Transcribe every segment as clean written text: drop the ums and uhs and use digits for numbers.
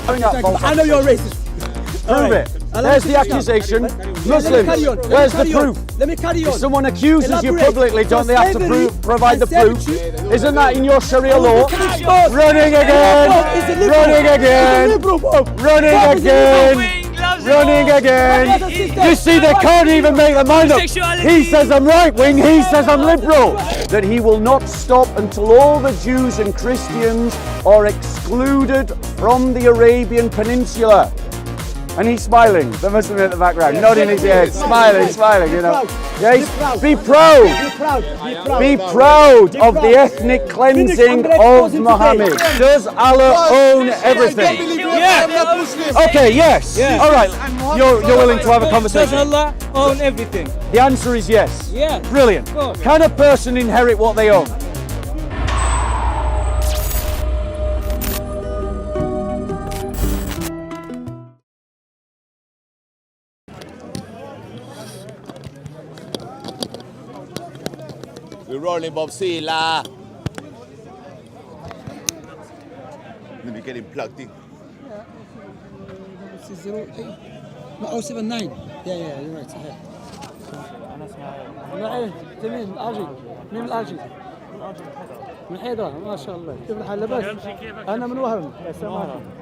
I know you're racist. Prove it. There's the accusation. Muslims, where's the proof? Let me carry on. If someone accuses you publicly, don't they have to provide the proof? Isn't that in your Sharia law? Running again! Running again! Running again! Running again! You see, they can't even make their mind up. He says I'm right wing, he says I'm liberal. That he will not stop until all the Jews and Christians are excluded from the Arabian Peninsula. And he's smiling, the Muslim in the background, nodding his head, smiling, you know. Yes, be proud of the ethnic cleansing of Muhammad. Does Allah own everything? Yeah. Okay, yes. All right, you're willing to have a conversation. Does Allah own everything? The answer is yes. Yeah. Brilliant. Can a person inherit what they own? We're rolling Btbsoco. Let me get him plugged in. This is 08. No, 079. Yeah, you're right. تمام الأجل من الأجل من حيدر ما شاء الله كيف الحال لاباس؟ أنا من وهران.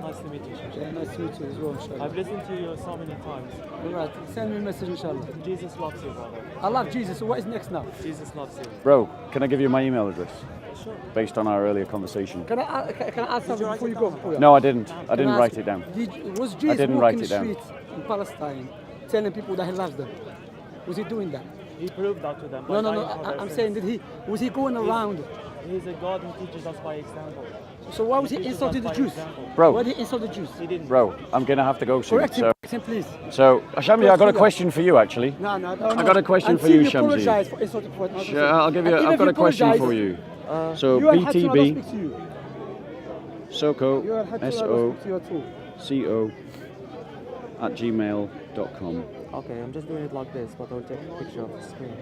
Nice to meet you. Nice to meet you as well, inshallah. I've listened to you so many times. Alright, send me a message, inshallah. Jesus loves you, brother. I love Jesus, so what is next now? Jesus loves you. Bro, can I give you my email address? Sure. Based on our earlier conversation. Can I ask something before you go? No, I didn't. I didn't write it down. Was Jesus didn't walking write the it down. streets in Palestine telling people that he loves them? Was he doing that? He proved that to them. No. I'm saying was he going around? He's a God who teaches us by example. So why was he insulting the Jews? Bro. Why did he insult the Jews? He didn't. Bro, I'm going to have to go soon. Correct him, please. So, Shamsi, I got a question for you, actually. No. I got a question for you, Shamsi. Apologize for insulting for it. Sure, I've got a question for you. So, Btbsoco, SOCO @gmail.com. Okay, I'm just doing it like this, but I'll take a picture of the screen.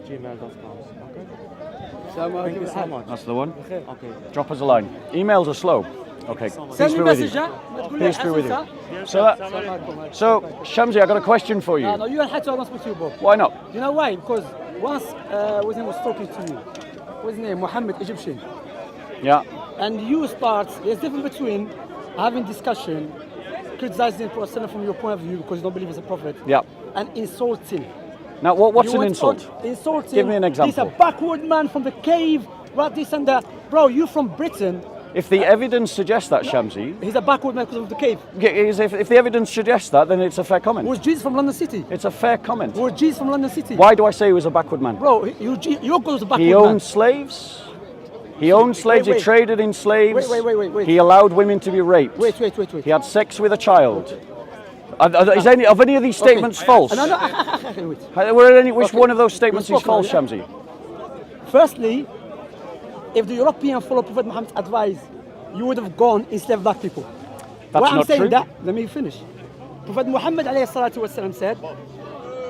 gmail.com. Okay? Thank you so much. That's the one. Okay. Drop us a line. Emails are slow. Okay. Send me a message, Peace be with you. So, Shamsi, I got a question for you. No, you don't have to speak to you, Bob. Why not? You know why? Because once his name was talking to you, what's his name? Muhammad Egyptian. Yeah. And you start, there's a difference between having discussion, criticizing the Prophet from your point of view because you don't believe he's a prophet, and insulting. Now, what's an insult? Insulting. Give me an example. He's a backward man from the cave, right, this and that. Bro, you from Britain. If the evidence suggests that, Shamsi... He's a backward man because of the cave. If the evidence suggests that, then it's a fair comment. Was Jesus from London City? It's a fair comment. Was Jesus from London City? Why do I say he was a backward man? Bro, your God was a backward man. He owned slaves. He owned slaves, he traded in slaves. Wait. He allowed women to be raped. Wait. He had sex with a child. Is any of these statements false? Which one of those statements is false, Shamsi? Firstly, if the European followed Prophet Muhammad's advice, you would have gone enslaved black people. That's Why not I'm saying true. that, let me finish. Prophet Muhammad ﷺ said,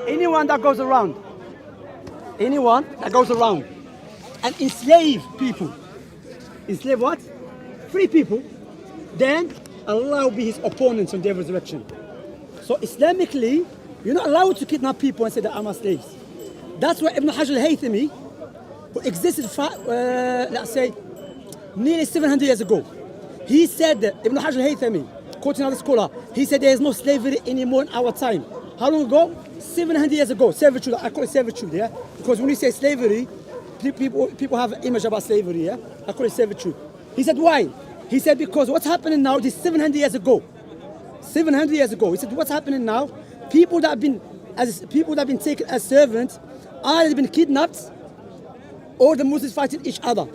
anyone that goes around and enslave people, enslave what? Free people, then Allah will be his opponents on the day of resurrection. So Islamically, you're not allowed to kidnap people and say that I'm slaves. That's why Ibn Hajar al-Haythami, who existed, let's say, nearly 700 years ago, he said that Ibn Hajar al-Haythami, quoting another scholar, he said there is no slavery anymore in our time. How long ago? 700 years ago. Servitude, I call it servitude, yeah? Because when you say slavery, people have an image about slavery, yeah? I call it servitude. He said, why? He said, because what's happening now is 700 years ago. 700 years ago. He said, what's happening now? People that have been taken as servants either been kidnapped or the Muslims fighting each other.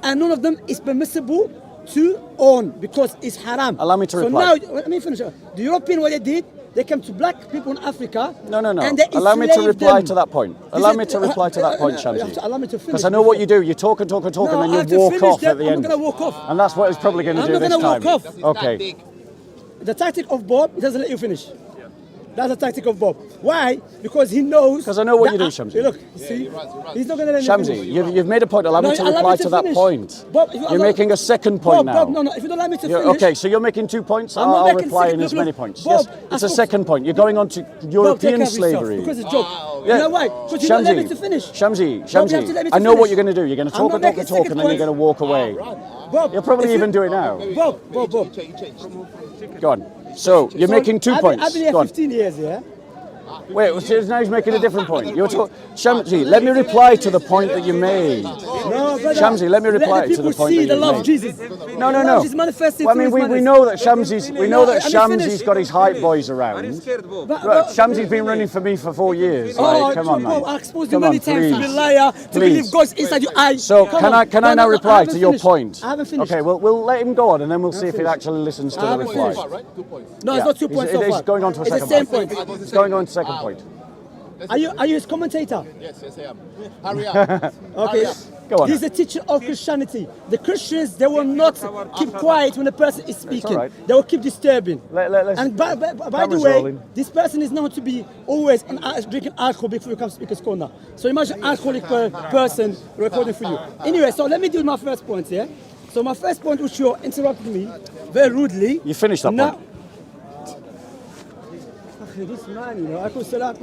And none of them is permissible to own because it's haram. Allow me to reply. So now, let me finish. The European, what they did, they came to black people in Africa. No. And they allow me to reply them. to that point. Allow me to reply to that point, Shamsi. Allow me to finish. Because I know what you do. You talk and then you walk off at the end. I'm not going to walk off. And that's what he's probably going to do this time. I'm not going to walk off. Okay. The tactic of Bob, it doesn't let you finish. That's a tactic of Bob. Why? Because he knows. Because I know what that you do, Shamsi. Look, see, he's not going to let me Shamsi, finish. you've made a point. Allow me to reply to that finish. point. Bob, if you You're allow- making a second point Bob, now. Bob, no, if you don't allow me to finish. Okay, so you're making 2 points. I'm not I'll making reply second- in as look, many look, points. Bob, Yes, it's a Bob, second point. You're going on to Bob, take European care of yourself, slavery. because it's a joke. Yeah. You know why? Because you don't let me to finish. Shamsi, Bob, you have to let me Shamsi, to I know what finish. you're going to do. You're going to I'm talk not and talk making and talk, and then you're second going to walk away. Bob, You'll probably if even you- do it now. Bob. Go on. So you're making 2 points. I've been here Go on. 15 years, yeah? Wait, so now he's making a different point. Shamsi, let me reply to the point that you made. No, brother. Shamsi, let me reply to the point see that the you love made. of Jesus. No. Love is manifested Well, I through mean, his we manners. know that Shamsi's got his hype boys around. But- Shamsi's been running for me for 4 years. Oh, Like, come on, Bob, man. I exposed you Come on, many times to be a please. liar, to Please. believe God's inside your eyes. So Come can on. I now I reply haven't to your finished. point? I haven't finished. Okay, we'll let him go on and then we'll see if he finished. actually listens to I the haven't reply. finished. No, it's not 2 points so It's far. going on to a It's second the same point. point. It's going on to second point. Are you his commentator? Yes, I am. Hurry up. Okay. Go on. He's a teacher of Christianity. The Christians, they will not keep quiet when a person is speaking. all right. They will keep disturbing. Let's- And by the cameras way, rolling. this person is known to be always drinking alcohol before you come to Speaker's Corner. So imagine an alcoholic person recording for you. Anyway, so let me do my first point, yeah? So my first point, which you interrupted me very rudely. You finished that Now- point. This man, you know, I could say that.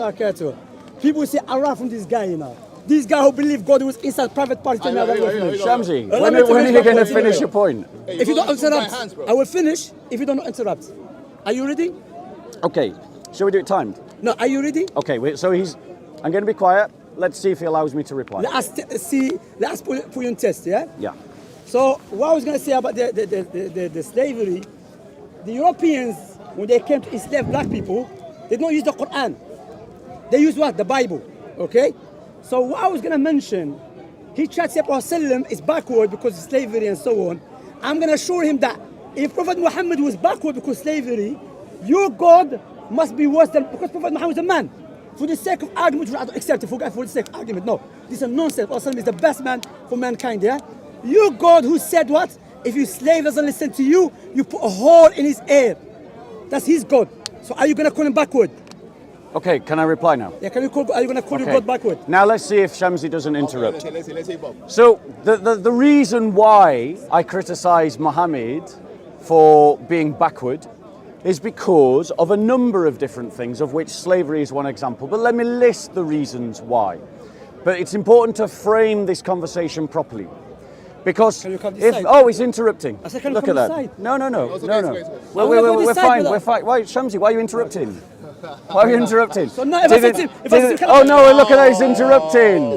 People say Allah from this guy, you know. This guy who believed God was inside private party. Tell me how that was. Shamsi, Let when me are finish you my going to point. finish your point? If you don't Hands, interrupt, bro. I will finish. If you don't interrupt, are you ready? Okay, shall we do it timed? No, are you ready? Okay, so I'm going to be quiet. Let's see if he allows me to reply. Let us put you on test, yeah? Yeah. So what I was going to say about the slavery, the Europeans, when they came to enslave black people, they don't use the Qur'an. They use what? The Bible, okay? So what I was going to mention, he tried to say Prophet is backward because of slavery and so on. I'm going to assure him that if Prophet Muhammad was backward because of slavery, your God must be worse than, because Prophet Muhammad is a man. For the sake of argument, I don't accept it for the sake of argument. No, this is nonsense. Prophet is the best man for mankind, yeah? Your God who said what? If your slave doesn't listen to you, you put a hole in his ear. That's his God. So are you going to call him backward? Okay, can I reply now? Yeah, are you going to call your Okay. God backward? Now let's see if Shamsi doesn't interrupt. Let's see, Bob. So the reason why I criticise Muhammad for being backward is because of a number of different things, of which slavery is one example. But let me list the reasons why. But it's important to frame this conversation properly. Because Can you come this side? oh, he's interrupting. I said, can you Look come at this that. side? No. it's okay. Well, I'm gonna go this we're side, fine. brother. We're fine. Why, Shamsi? Why are you interrupting? Why are you interrupting? So now if I said to him- if I said to him, oh no! Look at that! He's interrupting.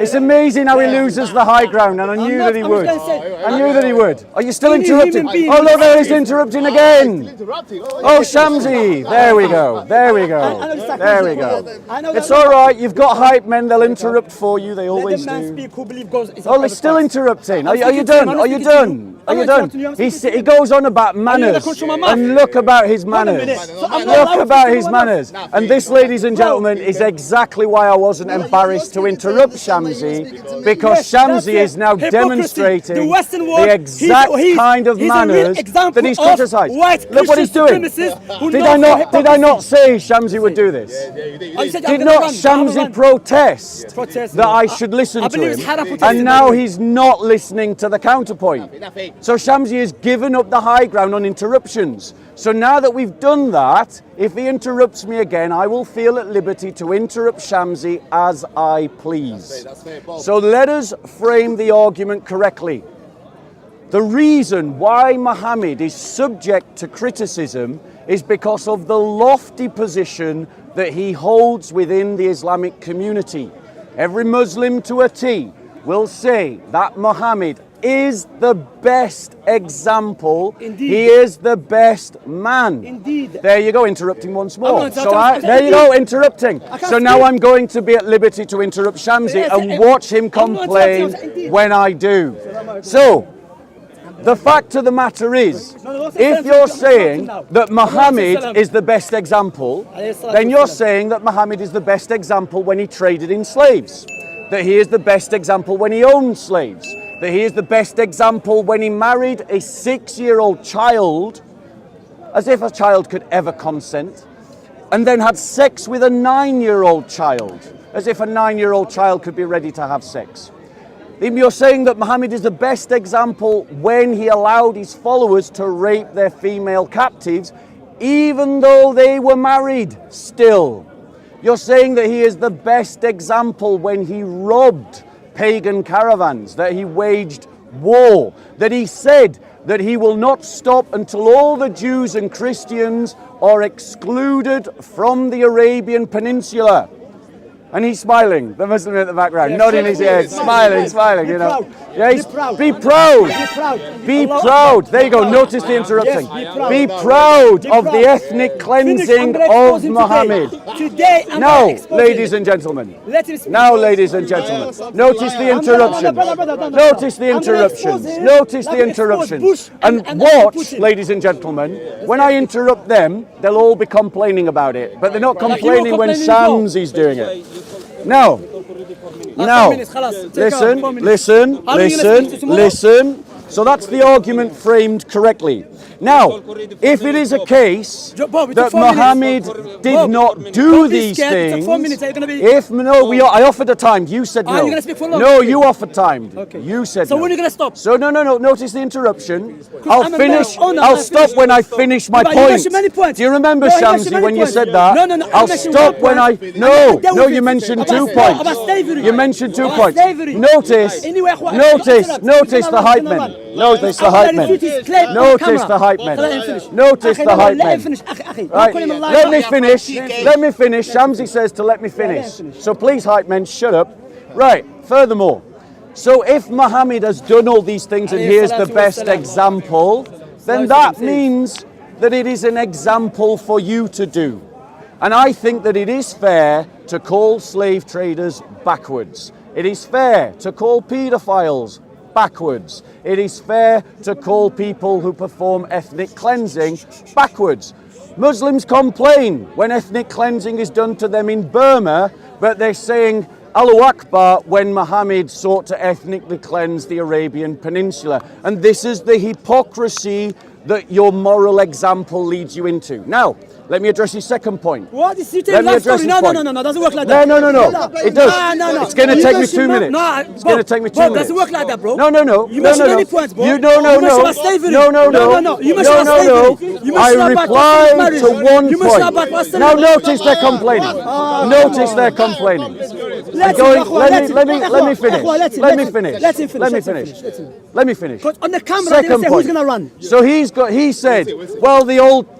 It's amazing how he loses the high ground, and I knew that he I was would. gonna say- I knew that he would. Are you still Only interrupting? human beings- Oh look, there he's interrupting again. Interrupting. Oh, Shamsi, there we go, there we go, there we go. I know It's that- all right, you've got hype men, they'll interrupt for you, they Let always the man do. speak who believe God is Oh, he's still interrupting. Are you speaking to done? him, I'm Are you speaking to you. done? Are I'm you not done? interrupting you, I'm speaking to He you. goes on about gonna manners, control my mouth? and look about his Wait a manners. minute. So I'm not allowed Look to about say his one manners. else. And this, ladies and gentlemen, is exactly why I wasn't embarrassed to interrupt Shamsi, because Yes, that's Shamsi it. is now Hypocrisy. demonstrating The Western world, the exact he's kind of a real manners example that he's of criticised. white Look what he's doing. Christian supremacists who Did know I for not hypocrisy. say Shamsi would do this? Oh, you said I'm Did gonna not run, I'm gonna Shamsi run. protest Protest. that I should listen I to believe it's him? haram protesting, And now by the way. he's not listening to the counterpoint. So Shamsi has given up the high ground on interruptions. So now that we've done that, if he interrupts me again, I will feel at liberty to interrupt Shamsi as I please. That's fair, Bob. So let us frame the argument correctly. The reason why Muhammad is subject to criticism is because of the lofty position that he holds within the Islamic community. Every Muslim to a T will say that Muhammad is the best example. Indeed. He is the best man. Indeed. There you go, interrupting once more. not So interrupting. there you go, interrupting. can't So now speak. I'm going to be at liberty to interrupt Shamsi Yes, and watch him I'm not complain interrupting, indeed. when I do. So, the fact of the matter is, No, if you're saying now. that Muhammad salam. is the best example, Alayhi salatu then you're wassalam. saying that Muhammad is the best example when he traded in slaves, that he is the best example when he owned slaves, that he is the best example when he married a 6-year-old child, as if a child could ever consent, and then had sex with a 9-year-old child, as if a 9-year-old child could be ready to have sex. You're saying that Muhammad is the best example when he allowed his followers to rape their female captives, even though they were married still. You're saying that he is the best example when he robbed pagan caravans, that he waged war, that he said that he will not stop until all the Jews and Christians are excluded from the Arabian Peninsula. And he's smiling, the Muslim in the background, nodding his head, smiling, you know. Yeah, be proud. Be proud. There you go, notice the interrupting. Be proud of the ethnic cleansing of Muhammad. Now, ladies and gentlemen. Now, ladies and gentlemen. Notice the interruptions. Notice the interruptions. Notice the interruptions. And watch, ladies and gentlemen, when I interrupt them, they'll all be complaining about it. But they're not complaining when Shamsi's doing it. No. Listen. So that's the argument framed correctly. Now, if it is a case that Muhammad did not do these things, I offered a time. You said no. No, you offered time. You said no. So when are you going to stop? So no. Notice the interruption. I'll stop when I finish my point. Do you remember, Shamsi, when you said that? No. I'll stop when I. No. You mentioned 2 points. You mentioned 2 points. Notice the hype men. Notice the hype men. Notice the hype men. Notice the hype men. Right. Let me finish. Shamsi says to let me finish. So please, hype men, shut up. Right. Furthermore, so if Muhammad has done all these things and here's the best example, then that means that it is an example for you to do. And I think that it is fair to call slave traders backwards. It is fair to call paedophiles backwards. It is fair to call people who perform ethnic cleansing backwards. Muslims complain when ethnic cleansing is done to them in Burma, but they're saying Allahu Akbar when Muhammad sought to ethnically cleanse the Arabian Peninsula. And this is the hypocrisy that your moral example leads you into. Now, let me address your second point. What is it? No, doesn't work like that. No. It does. No. It's going to take me 2 minutes. It's going to take me 2 minutes. Doesn't work like that, bro. No. You mentioned many points, bro. No. I reply to 1 point. Now notice they're complaining. Notice they're complaining. Let me finish. Because on the camera, they say who's going to run. So he said, well,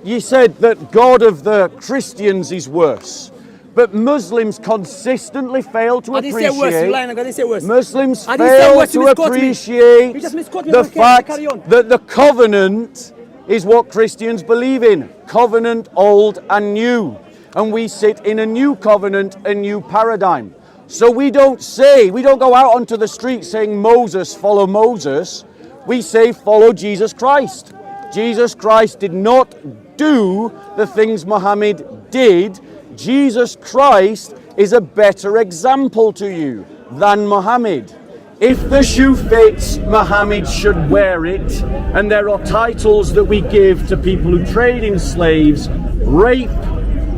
you said that God of the Christians is worse. But Muslims consistently fail to appreciate. Muslims fail to appreciate the fact that the covenant is what Christians believe in. Covenant old and new. And we sit in a new covenant, a new paradigm. So we don't go out onto the street saying Moses, follow Moses. We say follow Jesus Christ. Jesus Christ did not do the things Muhammad did. Jesus Christ is a better example to you than Muhammad. If the shoe fits, Muhammad should wear it. And there are titles that we give to people who trade in slaves, rape,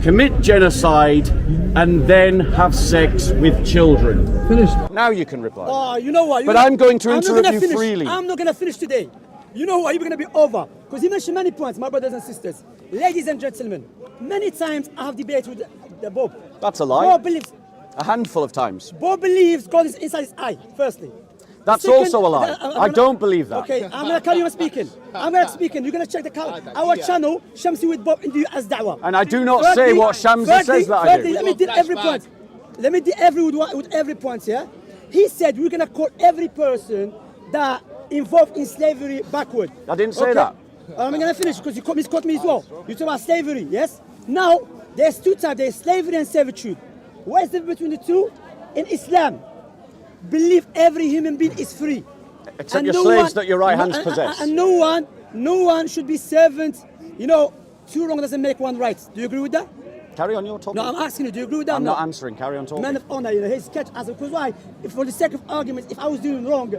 commit genocide, and then have sex with children. Finished. Now you can reply. Oh, you know what? But I'm going to interrupt you freely. I'm not going to finish today. You know what? You're going to be over. Because you mentioned many points, my brothers and sisters. Ladies and gentlemen, many times I have debated with the Bob. That's a lie. Bob believes. A handful of times. Bob believes God is inside his eye, firstly. That's also a lie. I don't believe that. Okay, I'm going to carry on speaking. You're going to check our channel, Shamsi with Bob, and do as da'wah. And I do not say what Shamsi says that I do. Let me deal every point. Let me deal with every point here. He said we're going to call every person that involved in slavery backward. I didn't say that. I'm going to finish because you misquote me as well. You talk about slavery, yes? Now, there's 2 types. There's slavery and servitude. What is the difference between the two? In Islam, believe every human being is free. Except your slaves that your right hands possess. And no one should be servant. You know, 2 wrong doesn't make 1 right. Do you agree with that? Carry on your talking. No, I'm asking you, do you agree with that? I'm not answering, carry on talking. Man of honor, his sketch as because why? If for the sake of argument, if I was doing wrong,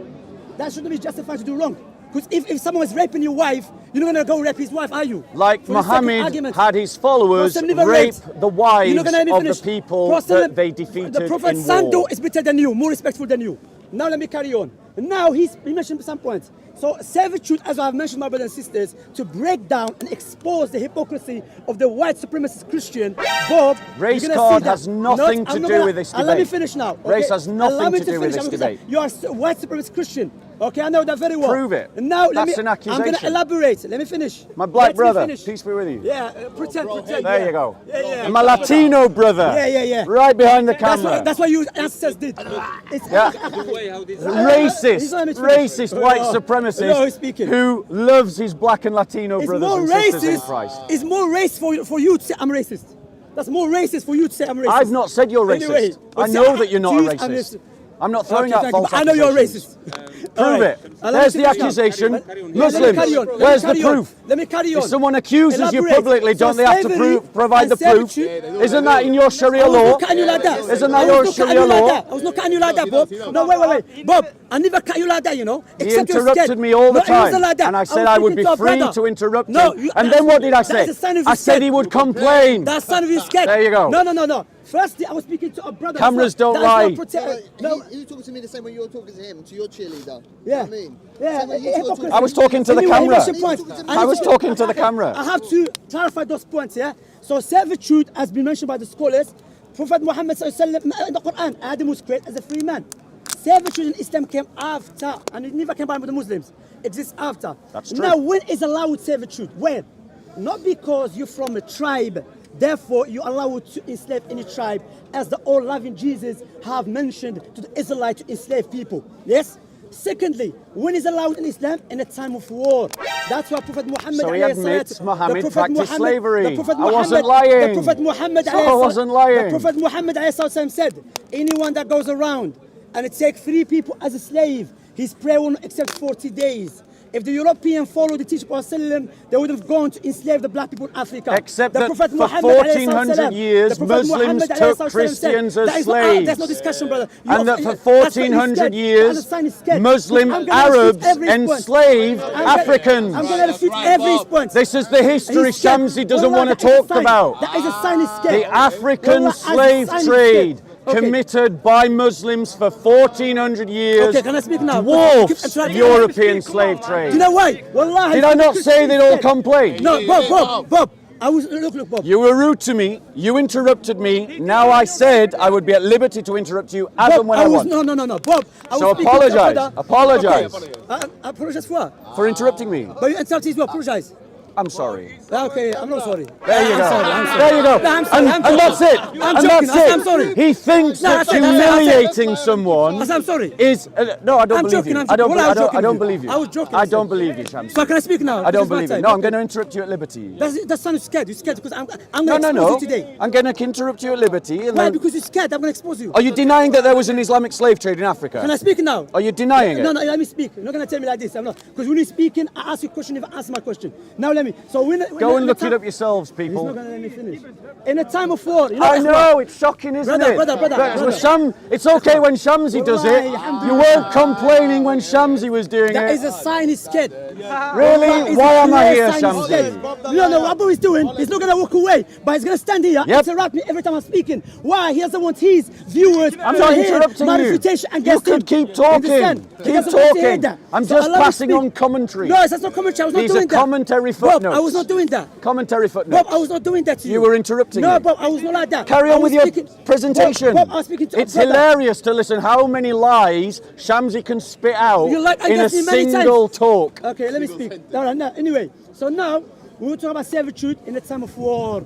that shouldn't be justified to do wrong. Because if someone is raping your wife, you're not going to go rape his wife, are you? Like For the second Muhammad argument. had his followers Prophet never rape raped. the wives You're not gonna of finish. the people Prophet- that they defeated The Prophet in Sando war. is better than you, more respectful than you. Now let me carry on. Now he mentioned some points. So servitude, as I've mentioned, my brothers and sisters, to break down and expose the hypocrisy of the white supremacist Christian, Bob. Race you're gonna card see that. has nothing to I'm not do gonna- with this Let me debate. finish now. Race okay? has nothing Allow me to do with finish. this I'm gonna say, debate. You are a white supremacist Christian. Okay, I know that very well. Prove it. And now That's an I'm going to accusation. elaborate. Let me finish. My black Let me brother, finish. peace be with you. Yeah, pretend. There yeah. you go. Yeah. And my Latino brother. Yeah. Right behind the camera. That's what your ancestors did. It's Yeah. He's Racist, not finished. white No, supremacist he's speaking. who loves his black and Latino It's brothers more and sisters in racist. Christ. It's more racist for you to say I'm racist. That's more racist for you to say I'm racist. I've not said you're racist. Anyway, I say, know that you're not a I'm racist. I'm not throwing Okay, out thank you, false but I know you're accusations. racist. Prove it. There's the accusation. Muslims, where's the proof? Let me carry on. If someone accuses you Elaborate. publicly, don't they have to slavery provide the and proof? servitude- Isn't that in your Sharia I was law? not cutting you like that. Isn't I that your was not cutting Sharia you like law? that. I was not cutting you like that, Bob. No, wait. Bob, I never cut you like that, you know. He Except you're interrupted scared. me all the No, it wasn't time, like that. and I was said I would speaking be to a free brother. to interrupt No, him. And then what did I say? That's a sign of I you said scared. he would complain. That's a sign of you scared. There you go. No. Firstly, I was speaking to a brother. Cameras don't That's not lie. No. He was talking to me the same way you're talking to him, to your cheerleader. Yeah. You know what I mean? Yeah, Same way you two are hypocrisy. I was talking to the Anyway, camera. what's your point? I was talking to the camera. I have to clarify those points, yeah? So servitude has been mentioned by the scholars. Prophet Muhammad sallallahu alaihi wasallam in the Qur'an, Adam was created as a free man. Servitude in Islam came after, and it never came by with the Muslims. It exists after. That's true. Now, when is allowed servitude? When? Not because you're from a tribe, therefore you're allowed to enslave any tribe, as the all-loving Jesus have mentioned to the Israelites to enslave people. Yes? Secondly, when is allowed in Islam? In a time of war. That's why Prophet Muhammad So he admits Muhammad practiced slavery. The Prophet I wasn't Muhammad, lying. The Prophet Muhammad, So I wasn't lying. The Prophet Muhammad said, anyone that goes around and takes 3 people as a slave, his prayer will not accept 40 days. If the European followed the teaching of Prophet, they would have gone to enslave the black people in Africa. Except the that Prophet for Muhammad 1400 years, the Prophet Muslims Muhammad took said, Christians as that is slaves. There's no discussion, brother. And that for that's why he's 1400 scared. years, That's a sign he's scared. Muslim I'm gonna Arabs refute every point. enslaved Africans. I'm going to refute every point. This is the history He's scared. Shamsi doesn't Wallah, want to that is a talk sign. about. That is a sign he's scared. The African Wallah, slave as a sign he's trade scared. Okay. committed by Muslims for 1400 years Okay, can I speak now? dwarfs Can I- European slave trade. Do you know why? Wallahi, Did I not say they'd all complain? No, Bob. I was look, Bob. You were rude to me, you interrupted me, now I said I would be at liberty to interrupt you as Bob, and when I want. No, Bob. I So was speaking to apologise, brother. apologise. Okay. I apologize for what? For interrupting me. But you interrupted me, apologize. I'm sorry. Okay, I'm not sorry. There you I'm go. sorry. There you go. No, I'm sorry, And I'm that's it. I'm And joking, that's it. I'm sorry. He thinks No, that I said- I said- humiliating someone I'm sorry. is. No, I don't I'm believe joking, you. I'm I don't. joking. Well, I was I joking don't with you. believe you. I was joking, I sir. don't believe you, Shamsi. So can I speak now? I don't This is my believe you. time. No, I'm Okay. going to interrupt you at liberty. That sounds scared. You're scared because I'm No, going to no, expose no. you today. I'm going to interrupt you at liberty. And Why? then, Because you're scared. I'm going to expose you. are you denying that there was an Islamic slave trade in Africa? Can I speak now? Are you denying it? No, let me speak. You're not going to tell me like this. I'm not. Because when you're speaking, I ask you a question, you never answer my question. Now let me. So Go and look it up yourselves, He's people. not going to let me finish. In a time of war, you know, I know, it's shocking, isn't Brother, it? brother. But it's okay when Shamsi does it. You weren't complaining when Shamsi was doing that it. is a sign he's scared. Really? Why am I here, Shamsi? No, what he's doing, he's not going to walk away, but he's going to stand here and interrupt me every time I'm speaking. Why? He doesn't want his viewers I'm to not hear interrupting my you. refutation You against him. could keep talking. Understand? He Keep doesn't want to hear talking. that. I'm So just allow me passing speak. on commentary. No, that's not commentary. I was not These are doing that. commentary Bob, footnotes. I was not doing that. Commentary footnotes. Bob, I was not doing that to you. You were interrupting No, me. Bob, I was not like that. Carry I on was with your speaking- presentation. Bob, I was speaking to a It's brother. hilarious to listen how many lies Shamsi can spit out You like in a against me many single times. talk. Okay, let me speak. No. Anyway, so now we will talk about servitude in the time of war.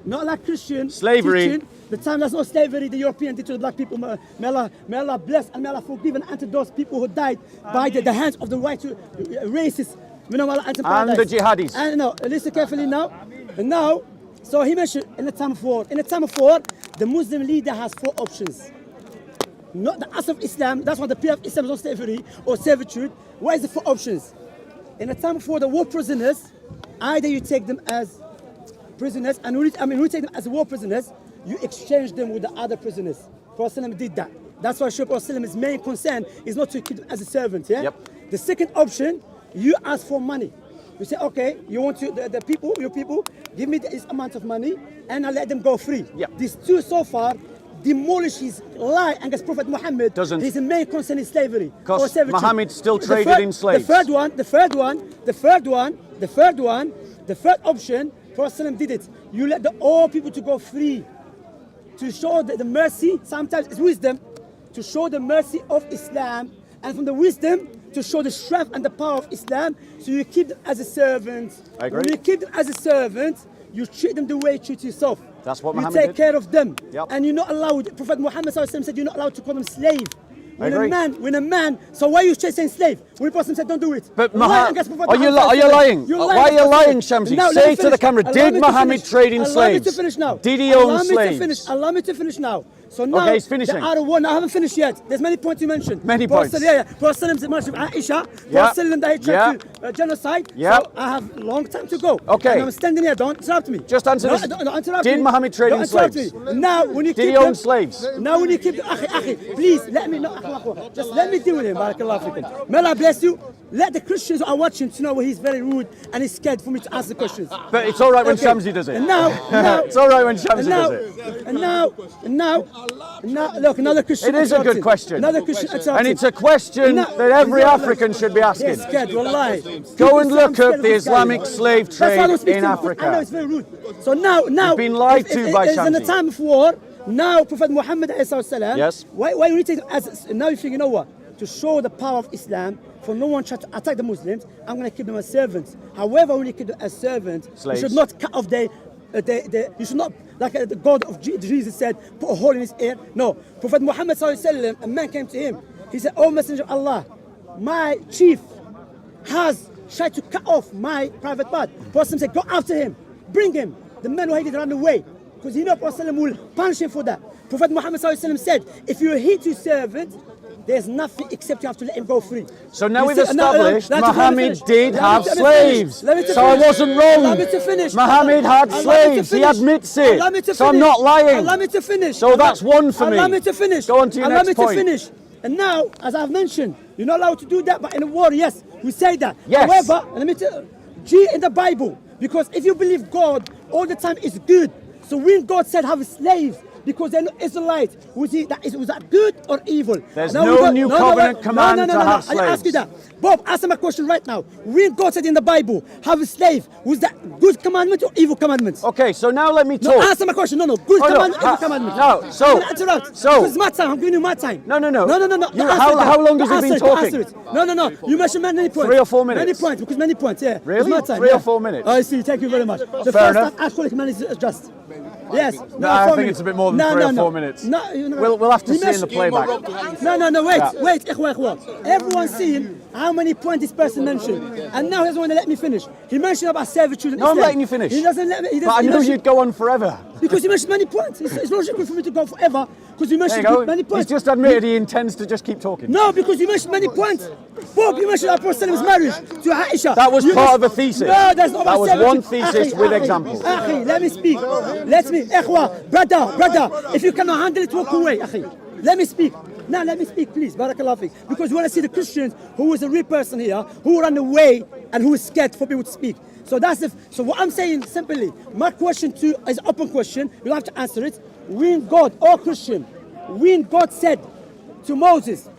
Not like Christian Slavery. teaching. The time there's no slavery, the European did to the black people. May Allah bless and may Allah forgive and unto those people who died by the hands of the white racists. And the jihadis. And no, listen carefully now. And now, so he mentioned in the time of war. In the time of war, the Muslim leader has 4 options. Not the Asr of Islam, that's why the prayer of Islam is not slavery or servitude. What is the 4 options? In the time of war, the war prisoners, either you take them as prisoners, and we take them as war prisoners, you exchange them with the other prisoners. Prophet did that. That's why Prophet's main concern is not to keep them as a servant. Yeah. Yep. The second option, You ask for money. You say, okay, you want to, the people, your people, give me this amount of money and I let them go free. Yeah. These two so far demolish his lie against Prophet Muhammad. Doesn't. His main concern is slavery. Because or servitude. Muhammad still traded in slaves. The third option, Prophet did it. You let all people to go free. To show the mercy, sometimes it's wisdom, to show the mercy of Islam, and from the wisdom to show the strength and the power of Islam. So you keep them as a servant. I agree. When you keep them as a servant, you treat them the way you treat yourself. That's what you Muhammad take did. care of them. Yep. And you're not allowed, Prophet Muhammad said you're not allowed to call them slave. I agree. When a man, so why are you saying slave? When a person said don't do it. But Lying against Prophet are you Muhammad lying? You're Why are you against lying, Prophet. Shamsi? Now, let Say me to the finish. camera, Allow did me to Muhammad finish. trade in Allow slaves? me to finish now. Did he own slaves? Allow me to finish now. So now, Okay, he's finishing. Out of one, I haven't finished yet. There's many points you mentioned. Many points. Prophet mentioned Aisha. Yeah. Prophet that he tried to genocide. Yeah. So I have a long time to go. Okay. And I'm standing here. Don't interrupt me. Just answer this. Don't interrupt Did me. Muhammad trade Don't in interrupt slaves? me. Now, when you Did keep he own them- slaves? Now, when you keep please let me just let me deal with him. Barakallahu fikum. May Allah bless you. Let the Christians who are watching to know where he's very rude and he's scared for me to ask the questions. But it's all right when Okay. Shamsi does it. And now, It's all right when Shamsi and now, does it. and now, look, another Christian. It is a good interrupted. question. Another Christian. And interrupted. it's a question Now- that every African should be asking. They're scared, wallahi. Go and People look say I'm up the scared of this guy. Islamic slave That's why I trade don't speak in to him, because I know Africa. it's very rude. So now, been lied to by in the Shamsi. time of war, now Prophet Muhammad salam. Yes. Why you need to as now you think you know what? To show the power of Islam, for no one try to attack the Muslims, I'm going to keep them as servants. However, when you keep them as servants, Slaves. you should not cut off you should not, like the God of Jesus said, put a hole in his ear. No. Prophet Muhammad sallallahu a man came to him. He said, "Oh Messenger of Allah, my chief has tried to cut off my private part." Prophet said, "Go after him, bring him." The man who hated ran away because he know Prophet will punish him for that. Prophet Muhammad said, "If you hate your servant, there's nothing except you have to let him go free." So now He we've said- established let me Muhammad finish. did Let me have finish. slaves. Let me to So I finish. wasn't wrong. Allow me to finish. Muhammad had Allow me to slaves. He finish. admits it. Allow me to So I'm finish. not lying. Allow me to finish. So that's one for me. Allow me to finish. Go on to your Allow next me point. to finish. And now, as I've mentioned, you're not allowed to do that, but in a war, yes, we say that. Yes. However, and let me tell you, G in the Bible, because if you believe God all the time is good, so when God said have slaves, because they're not Israelites, was that good or evil? There's Now no we got- new covenant command to have I ask you slaves. that. Bob, answer my question right now. When God said in the Bible, have a slave, was that good commandment or evil commandment? Okay, so now let me No, talk. answer my question. No, good Oh, no, commandment, evil commandment. no, so- I'm gonna interrupt. so- Because it's my time. I'm giving you my time. No. No. You- Don't answer how that. long has Don't he been answer it. Don't talking? answer it. No. You mentioned many points. 3 or 4 minutes. Many points, because many points, yeah. Really? It's my time. 3 or yeah. 4 minutes? Oh, I see. Thank you very much. The Fair first enough. time alcoholic man is just. Yes. No, I 4 think it's a bit more than 3 or 4 minutes. No, We'll have to You see in the playback. No, wait, Yeah. wait, ikhwa. Everyone's seen how many points this person mentioned. And now he doesn't want to let me finish. He mentioned about servitude and No, I'm Islam. letting you finish. He doesn't let me. But I knew you'd go on forever. Because you mentioned many points. It's logical for me to go forever because you There mentioned you go. many He's points. just admitted he intends to just keep talking. No, because you mentioned many points. Bob, you mentioned our Prophet was marriage to Aisha. That was You part mentioned- of a thesis. No, that's not That about was servitude. one thesis with examples. Akhi, let me speak. Let me, brother, if you cannot handle it, walk away, akhi. Let me speak. Now let me speak, please. Barakallahu fik. Because we want to see the Christians who is a real person here, who ran away and who is scared for people to speak. So that's so what I'm saying simply, my question to is an open question, you'll have to answer it. When God, or Christian, when God said to Moses,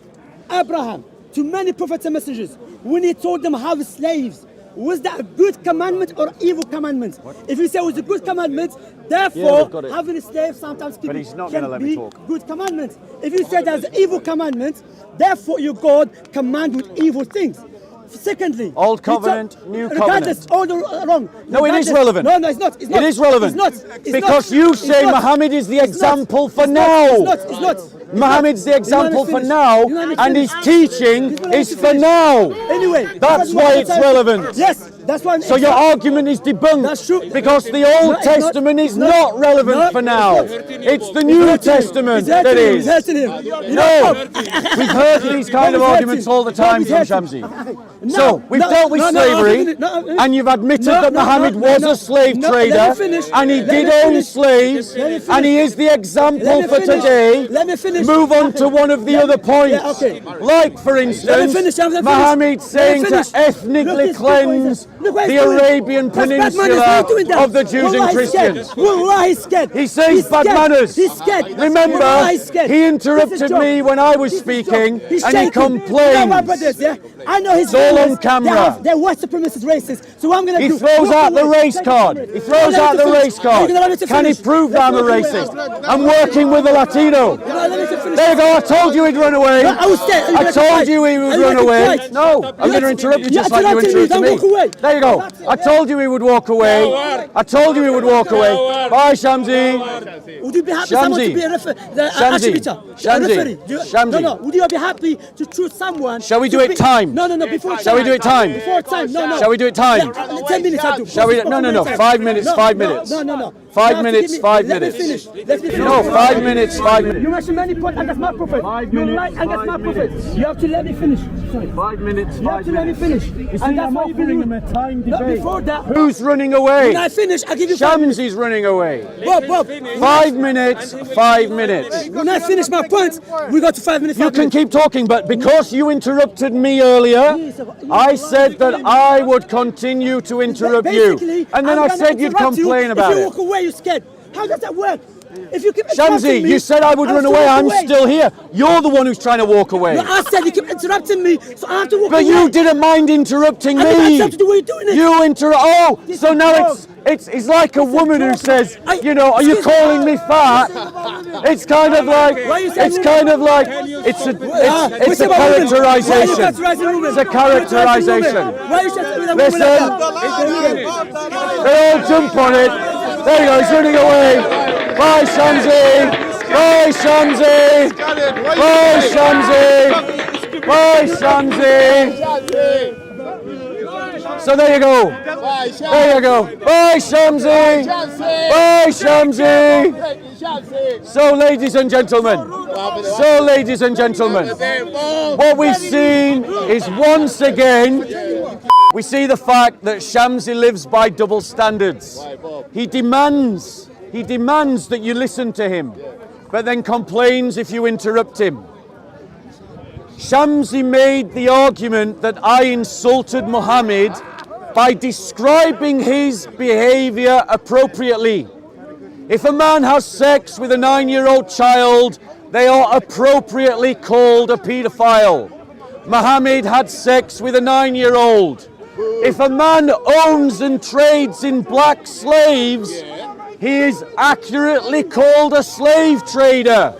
Abraham, to many prophets and messengers, when he told them have slaves, was that a good commandment or evil commandment? If you say it was a good commandment, therefore we've got it. having a slave sometimes can, he's not gonna can let me be talk. good commandment. If you say that's an evil commandment, therefore your God command with evil things. Secondly, Old he told- covenant, new regardless, covenant. all the wrong. No, it is Regardless- relevant. No, it's not. It's not. It is relevant. It's not. It's Because not. you It's say not. Muhammad is the It's not. example for It's now. not. It's not. Muhammad's the example for now, and his teaching is for now. Anyway, That's why it's relevant. Yes, that's why. So your argument is debunked. That's true. Because the No, Old it's not. Testament is No, not relevant no, for now. it's not. It's the New Testament that is. He's hurting him. You No, know, we've heard these kind of Bob is arguments hurting. all the time Bob from is hurting. Shamsi. So we've dealt with slavery, and you've admitted that Muhammad was a slave trader, let me finish. and he Let did me own finish. slaves, Let me finish. and he is the example Let me for finish. today. Let me finish. move on to one of the other points. Like, for instance, Muhammad saying to ethnically cleanse the Arabian Peninsula of the Jews and Christians. He says bad manners. Remember, he interrupted me when I was speaking and he complains. I know he's all on camera. They're white supremacist racists. So what I'm going to do? He throws out the race card. He throws out the race card. Can he prove that I'm a racist? I'm working with a Latino. There you go. I told you he'd run away. I told you he would run away. No, I'm going to interrupt you just like you interrupted me. There you go. I told you he would walk away. I told you he would walk away. Bye, Shamsi. Would you be happy someone to be a referee? No. Would you be happy to choose someone? Shall we do it time? No. Before time. Shall we do it time? Before time. No. Shall we do it time? 10 minutes. I do. Shall we? No. 5 minutes. 5 minutes. No. 5 minutes. 5 minutes. Let me finish. No, 5 minutes. 5 minutes. You mentioned many points against my prophet. You lie against my prophet. You have to let me finish. Sorry. 5 minutes. You have to let me finish. And that's why offering him a time debate. Before that. Who's running away? When I finish, I give you. Shamsi's running away. Bob. 5 minutes. 5 minutes. When I finish my points, we go to 5 minutes. You can keep talking, but because you interrupted me earlier, I said that I would continue to interrupt you. And then I said you'd complain about it. If you walk away, you're scared. How does that work? If you keep Shamsi, you said I would run away. I'm still here. You're the one who's trying to walk away. No, I said you keep interrupting me, so I have to walk away. But you didn't mind interrupting me. I accept to do what you're doing. You so now it's like a woman who says, you know, are you calling me fat? It's kind of like it's a characterization. It's a characterization. Listen, they all jump on it. There you go, he's running away. Bye, Shamsi. Bye, Shamsi. Bye, Shamsi. Bye, Shamsi. So there you go. There you go. Bye, Shamsi. Bye, Shamsi. So, ladies and gentlemen, what we've seen is once again, we see the fact that Shamsi lives by double standards. He demands that you listen to him, but then complains if you interrupt him. Shamsi made the argument that I insulted Muhammad by describing his behavior appropriately. If a man has sex with a 9-year-old child, they are appropriately called a paedophile. Muhammad had sex with a 9-year-old. If a man owns and trades in black slaves, he is accurately called a slave trader.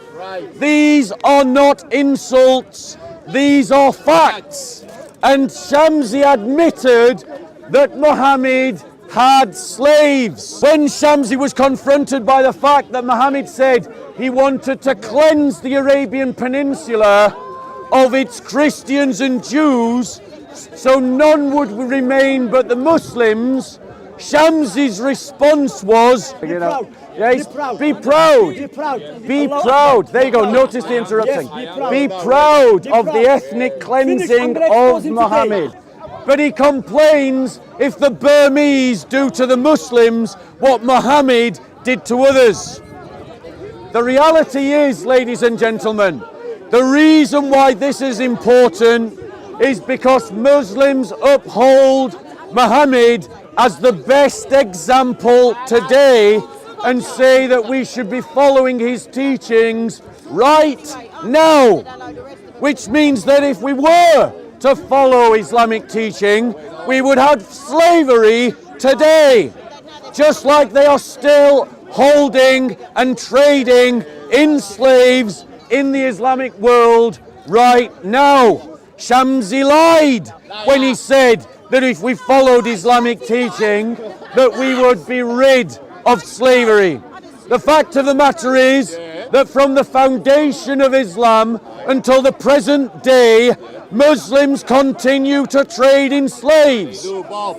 These are not insults, these are facts. And Shamsi admitted that Muhammad had slaves. When Shamsi was confronted by the fact that Muhammad said he wanted to cleanse the Arabian Peninsula of its Christians and Jews, so none would remain but the Muslims, Shamsi's response was, Be proud. Be proud. There you go. Notice the interrupting. Be proud of the ethnic cleansing of Muhammad. But he complains if the Burmese do to the Muslims what Muhammad did to others. The reality is, ladies and gentlemen, the reason why this is important is because Muslims uphold Muhammad as the best example today and say that we should be following his teachings right now. Which means that if we were to follow Islamic teaching, we would have slavery today. Just like they are still holding and trading in slaves in the Islamic world right now. Shamsi lied when he said that if we followed Islamic teaching, that we would be rid of slavery. The fact of the matter is that from the foundation of Islam until the present day, Muslims continue to trade in slaves.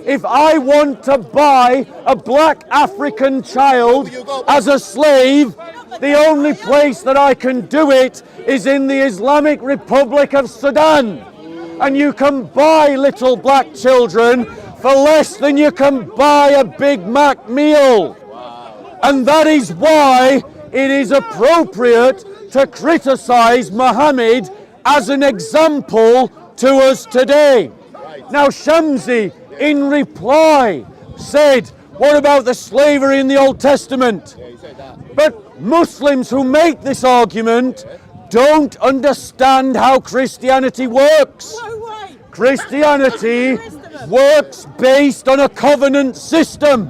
If I want to buy a black African child as a slave, the only place that I can do it is in the Islamic Republic of Sudan. And you can buy little black children for less than you can buy a Big Mac meal. And that is why it is appropriate to criticize Muhammad as an example to us today. Now Shamsi, in reply, said, what about the slavery in the Old Testament? But Muslims who make this argument don't understand how Christianity works. Christianity works based on a covenant system.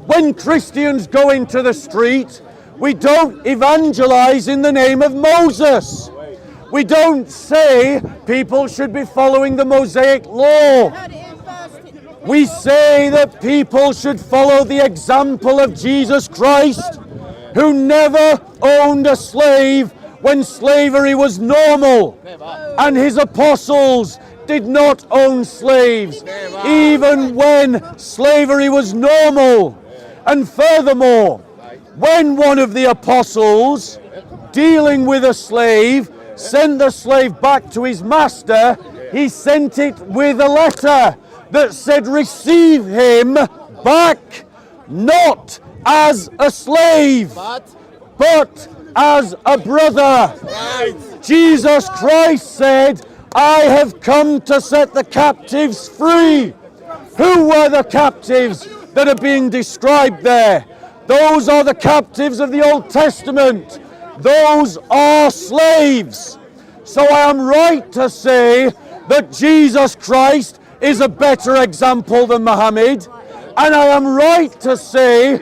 When Christians go into the street, we don't evangelize in the name of Moses. We don't say people should be following the Mosaic law. We say that people should follow the example of Jesus Christ, who never owned a slave when slavery was normal, and his apostles did not own slaves, even when slavery was normal. And furthermore, when one of the apostles, dealing with a slave, sent the slave back to his master, he sent it with a letter that said, receive him back, not as a slave, but as a brother. Jesus Christ said, I have come to set the captives free. Who were the captives that are being described there? Those are the captives of the Old Testament. Those are slaves. So I am right to say that Jesus Christ is a better example than Muhammad, and I am right to say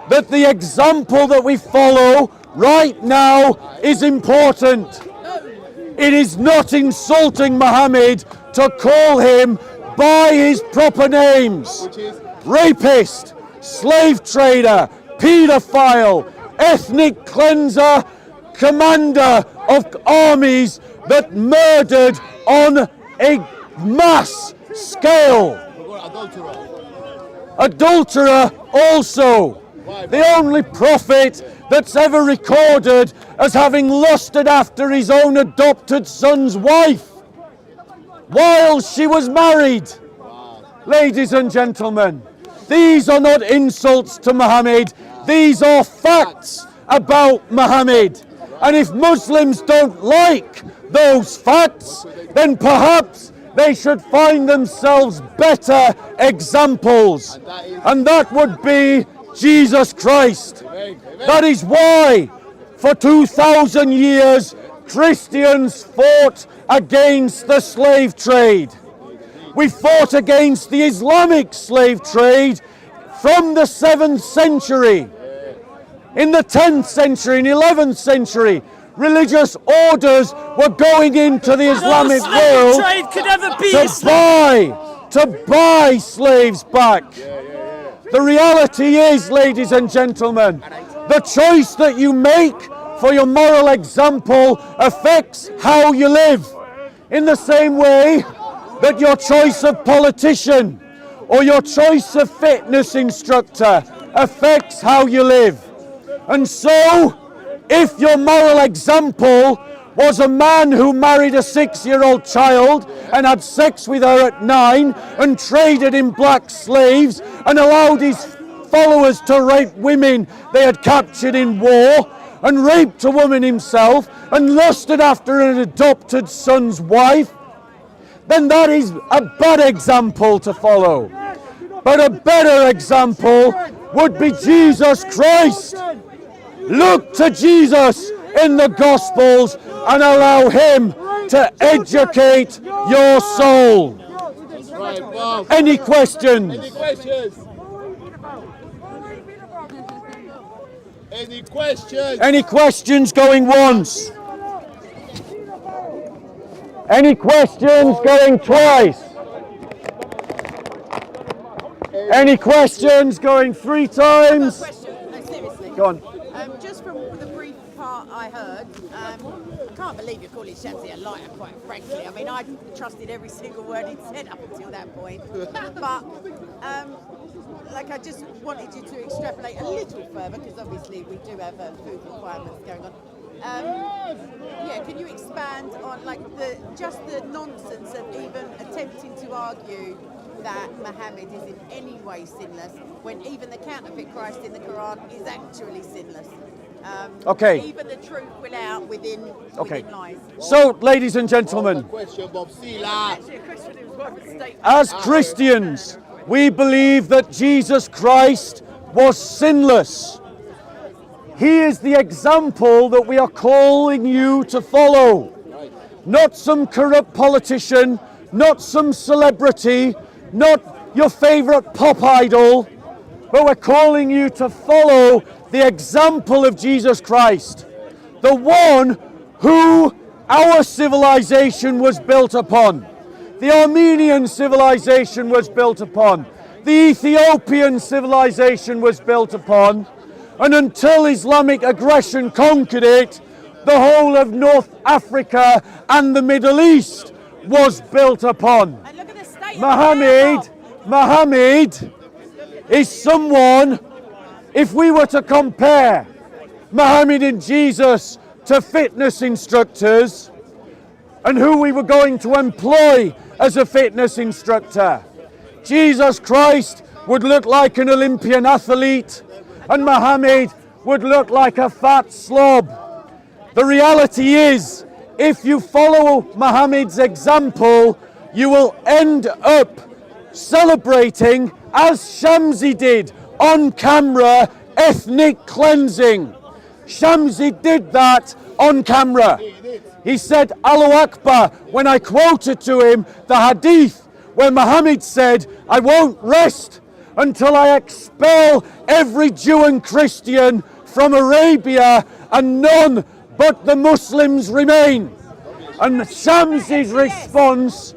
that the example that we follow right now is important. It is not insulting Muhammad to call him by his proper names: rapist, slave trader, pedophile, ethnic cleanser, commander of armies that murdered on a mass scale. Adulterer also. The only prophet that's ever recorded as having lusted after his own adopted son's wife while she was married. Ladies and gentlemen, these are not insults to Muhammad, these are facts about Muhammad. And if Muslims don't like those facts, then perhaps they should find themselves better examples. And that would be Jesus Christ. That is why for 2,000 years Christians fought against the slave trade. We fought against the Islamic slave trade from the 7th century. In the 10th century and 11th century, religious orders were going into the Islamic world to buy slaves back. The reality is, ladies and gentlemen, the choice that you make for your moral example affects how you live. In the same way that your choice of politician or your choice of fitness instructor affects how you live. And so, if your moral example was a man who married a 6-year-old child and had sex with her at 9 and traded in black slaves and allowed his followers to rape women they had captured in war and raped a woman himself and lusted after an adopted son's wife, then that is a bad example to follow. But a better example would be Jesus Christ. Look to Jesus in the Gospels and allow him to educate your soul. Any questions? Any questions? Any questions? Any questions going once? Any questions going twice? Any questions going 3 times? No, seriously. Go on. Just from the brief part I heard, I can't believe you're calling Shamsi a liar, quite frankly. I mean, I trusted every single word he'd said up until that point. But, I just wanted you to extrapolate a little further, because obviously we do have food requirements going on. Can you expand on the nonsense of even attempting to argue that Muhammad is in any way sinless, when even the counterfeit Christ in the Qur'an is actually sinless? Okay. Even the truth will out within lies. So, ladies and gentlemen, Question, Bob. See Actually, a Christian who's worth a statement. as Christians, we believe that Jesus Christ was sinless. He is the example that we are calling you to follow. Not some corrupt politician, not some celebrity, not your favorite pop idol, but we're calling you to follow the example of Jesus Christ, the one who our civilization was built upon, the Armenian civilization was built upon, the Ethiopian civilization was built upon, and until Islamic aggression conquered it, the whole of North Africa and the Middle East was built upon. And look at the state of Muhammad is someone, if we were to compare Muhammad and Jesus to fitness instructors, and who we were going to employ as a fitness instructor, Jesus Christ would look like an Olympian athlete, and Muhammad would look like a fat slob. The reality is, if you follow Muhammad's example, you will end up celebrating, as Shamsi did on camera, ethnic cleansing. Shamsi did that on camera. He said, Allahu Akbar, when I quoted to him the hadith where Muhammad said, I won't rest until I expel every Jew and Christian from Arabia and none but the Muslims remain. And Shamsi's response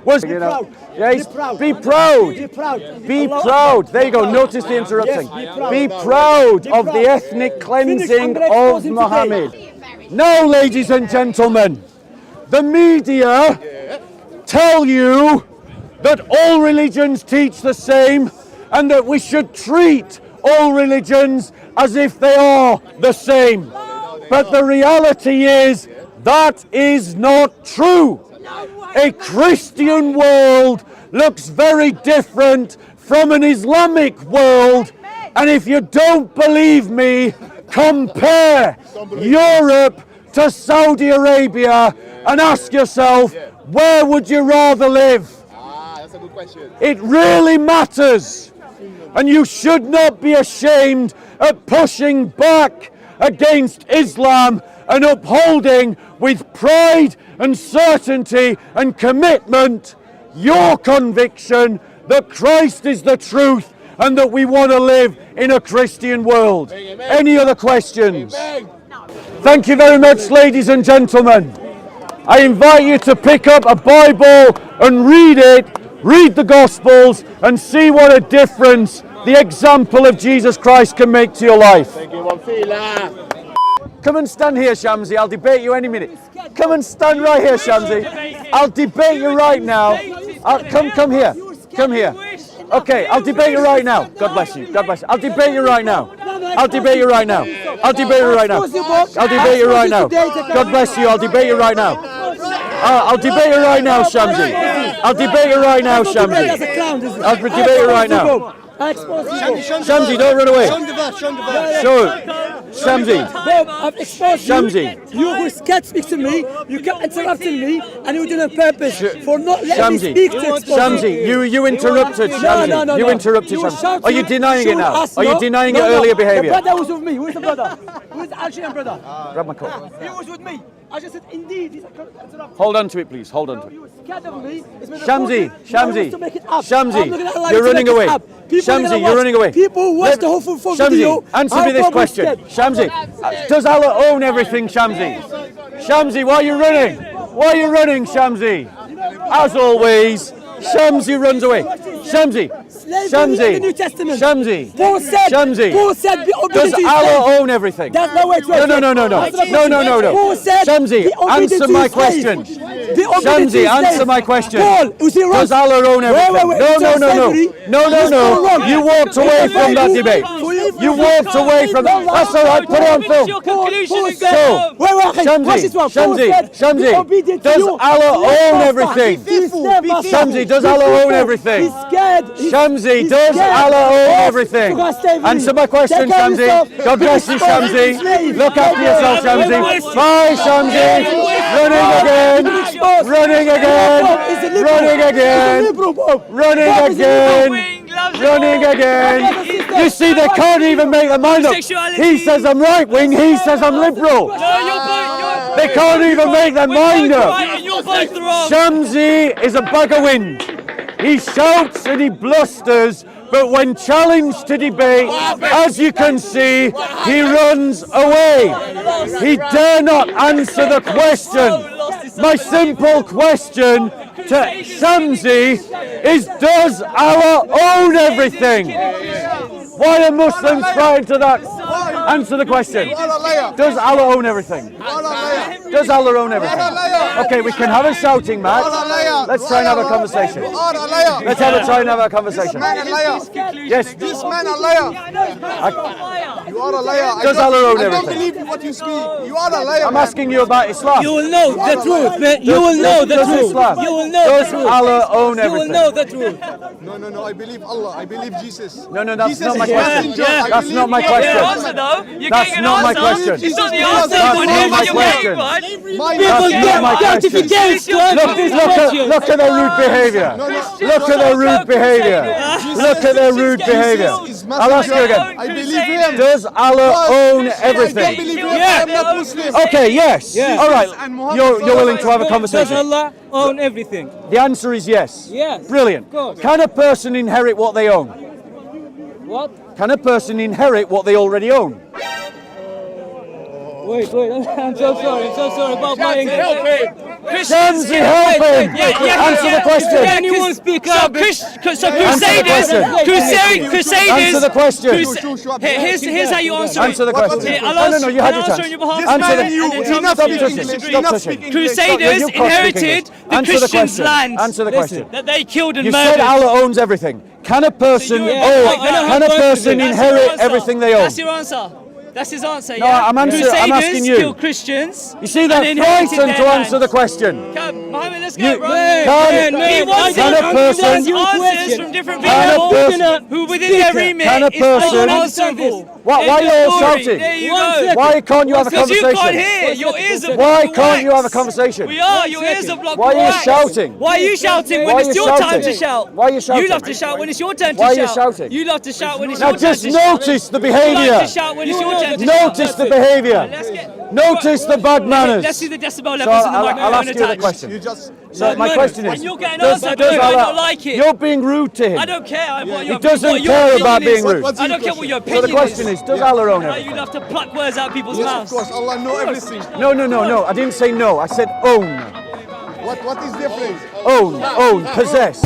was, Be proud. Yes, Be proud. be proud. Be proud. Be Allah proud. Akbar. There you go. Notice the interrupting. Yes, be proud. Be proud Be of proud. the ethnic cleansing Finish, I'm gonna of expose him Muhammad. today. Now, ladies and gentlemen, the media tell you that all religions teach the same and that we should treat all religions as if they are the same. But the reality is that is not true. A Christian world looks very different from an Islamic world, and if you don't believe me, compare Europe to Saudi Arabia and ask yourself, where would you rather live? That's a good question. It really matters, and you should not be ashamed of pushing back against Islam and upholding with pride and certainty and commitment your conviction that Christ is the truth and that we want to live in a Christian world. Amen. Any other questions? Amen. Thank you very much, ladies and gentlemen. I invite you to pick up a Bible and read it, read the Gospels, and see what a difference the example of Jesus Christ can make to your life. Thank you, Bob. See la. Come and stand here, Shamsi. I'll debate you any minute. Come and stand right here, Shamsi. I'll debate you right now. Come here. Come here. Okay, I'll debate you right now. God bless you. God bless you. I'll debate you right now. I'll debate you right now. I'll debate you right now. I'll debate you right now. God bless you. I'll debate you right now. I'll debate you right now, Shamsi. I'll debate you right now, Shamsi. I'll debate you right now. Shamsi, don't run away. Sure. Shamsi. I've exposed Shamsi. you who scared speak to me, you kept interrupting me, and you did it on purpose for not letting me Shamsi, speak to expose Shamsi, you interrupted, Shamsi. No. You interrupted, You were Shamsi. shouting, Are you denying it now? us, Are you no? denying No, your no. earlier behaviour? The brother was with me. Who is the brother? Who is the Algerian brother? Grab my coat. He was with me. I just said, indeed, he's interrupted. Hold on to it, please. Hold on to it. You were scared of me. Shamsi, Shamsi, to make it up. Shamsi, I'm not gonna allow you you're to running make it away. up. People are Shamsi, gonna you're watch. running away. People watch the whole full Shamsi, video. answer How me this Bob was question. scared. Shamsi, does Allah own everything, Shamsi? Shamsi, why are you running? Why are you running, Shamsi? As always, Shamsi runs away. Shamsi, Slavery in the New Testament. Shamsi, Paul said, Shamsi, Paul said, be obedient does to your Allah slave. own everything? That's no way to No. Paul said, Shamsi, be obedient answer to my your slave. question. Be obedient to Shamsi, your slave. answer my question. Paul, was he wrong? Does Allah own everything? Wait. No. Slavery, No. he's still wrong. You walked away from that debate. For you You walked away from it. That's all right. Put it on film. Your conclusion and go So, home. Shamsi, does Allah own everything? Shamsi, does Allah own everything? He's scared. Shamsi, does Allah own everything? Answer my question, Shamsi. God bless you, Shamsi. Look after yourself, Shamsi. Bye, Shamsi. Running again. Running again. Running again. Running again. Running again. You see, they can't even make their mind up. He says I'm right wing. He says I'm liberal. They can't even make their mind up. Shamsi is a bag of wind. He shouts and he blusters, but when challenged to debate, as you can see, he runs away. He dare not answer the question. My simple question to Shamsi is, does Allah own everything? Why are Muslims frightened to that? Answer the question. Does Allah own everything? Does Allah own everything? Okay, we can have a shouting match. Let's try and have a conversation. Let's try and have a conversation. Yes. This man a liar. You are a liar. Does Allah own I don't everything? believe what you speak. You are a liar. I'm asking you about Islam. You will know the truth, man. You will know the Does truth. Islam? You will know the Does truth. Allah own You will everything? know the truth. No. I believe Allah. I believe Jesus. No, that's Jesus not my is question. messenger. I That's believe not my Allah. question. Answer though. You're That's getting an not my answer. question. It's not the That's answer. not But my here's what you're question. getting, right? Look at their rude behavior. Look at their rude behavior. Look at their rude behavior. I'll ask you again. I believe him. Does Allah own I don't everything? believe him. I am not Muslim. Okay, yes. All right. You're willing to have a Does conversation. Allah own everything? The answer is yes. Yes. Brilliant. Of course. Can a person inherit what they own? What? Can a person inherit what they already own? Wait. I'm so sorry about my English. Shamsi, help him! Answer the question! Anyone speak up? Answer the question! Here's how you answer Answer the question! No, you had your chance. Answer the Stop touching. Crusaders inherited the Christians' land Answer the question. that they killed and You murdered. said Allah owns everything. Can a person inherit everything they own? That's your answer. That's his answer. No, yeah? I'm asking you. Killed Christians. You see, they're and inherited frightened to their answer the land. question. Come, Mohammed, let's You- go, bro. can- He wants can a person- answers from different Can a people person- who within their remit Can a is person- unanswerable. Why are you all shouting? There you go. Why can't you have a Because you conversation? can't hear. Your ears are Why blocked can't you have a wax. conversation? We are. Your ears are blocked Why are you wax. shouting? Why are you shouting when Why are it's you your time shouting? to shout? Why are you shouting? You love to shout when it's your turn to Why are shout. you shouting? You love to shout when it's Now your turn just to shout. notice the You like behaviour. to shout when it's your turn to shout. Notice the behaviour. Let's get. Notice the bad manners. Let's see the decibel levels So in the I'll microphone ask you the attached. question. You just. So my question is, And you're getting does answered, but you might Allah- not like it. You're being rude to him. I don't care what your, doesn't what your care opinion about being is. rude. What's I your don't care what your question? So opinion the question is, does Allah own You everything? love to pluck words out of people's Yes, of mouths. course. Allah know everything. No. I didn't say no. I said own. What is different? Own. Possess.